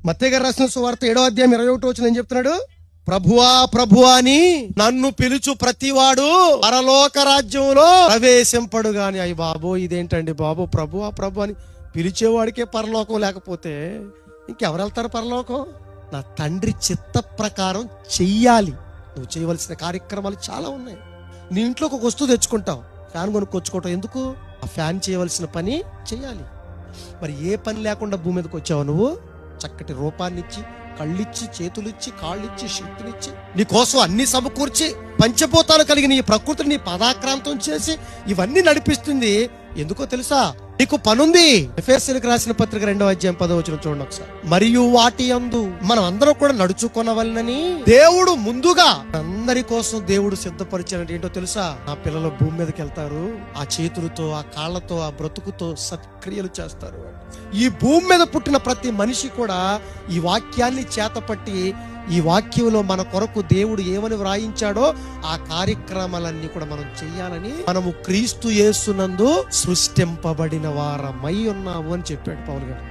మత్తయి గారు రాసిన సువార్త 7వ అధ్యాయం 21వ వచనం ఏం చెప్తున్నాడు? ప్రభువా ప్రభువా అని నన్ను పిలుచు ప్రతివాడు పరలోక రాజ్యంలో ప్రవేశింపడు గాని. అయ్యి బాబో, ఇదేంటండి బాబు, ప్రభువా ప్రభు అని పిలిచేవాడికే పరలోకం లేకపోతే ఇంకెవరు వెళ్తారు పరలోకం? నా తండ్రి చిత్త ప్రకారం చెయ్యాలి. నువ్వు చేయవలసిన కార్యక్రమాలు చాలా ఉన్నాయి. నీ ఇంట్లో ఒక వస్తువు తెచ్చుకుంటావు, ఫ్యాన్ కొనుక్కొచ్చుకోవటం ఎందుకు? ఆ ఫ్యాన్ చేయవలసిన పని చెయ్యాలి. మరి ఏ పని లేకుండా భూమి మీదకి వచ్చావు నువ్వు? చక్కటి రూపాన్నిచ్చి, కళ్ళిచ్చి, చేతులిచ్చి, కాళ్ళిచ్చి, శక్తినిచ్చి, నీ కోసం అన్ని సమకూర్చి, పంచభూతాలు కలిగిన ఈ ప్రకృతిని నీ పదాక్రాంతం చేసి ఇవన్నీ నడిపిస్తుంది. ఎందుకో తెలుసా? నీకు పనుంది. ఎఫెసీయులకు రాసిన పత్రిక 2వ అధ్యాయం 10వ వచనం చూడండి ఒకసారి. మరియు వాటి యందు మనం అందరం కూడా నడుచుకొనవలెనని దేవుడు ముందుగా అందరి కోసం దేవుడు సిద్ధపరిచాడు. ఏంటో తెలుసా? నా పిల్లలు భూమి మీదకి వెళ్తారు, ఆ చేతులతో, ఆ కాళ్ళతో, ఆ బ్రతుకుతో సత్క్రియలు చేస్తారు. ఈ భూమి మీద పుట్టిన ప్రతి మనిషి కూడా ఈ వాక్యాన్ని చేతపట్టి, ఈ వాక్యంలో మన కొరకు దేవుడు ఏమని వ్రాయించాడో ఆ కార్యక్రమాలన్నీ కూడా మనం చెయ్యాలని, మనము క్రీస్తు యేసునందు సృష్టింపబడిన వారమై ఉన్నాము అని చెప్పాడు పౌలు గారు.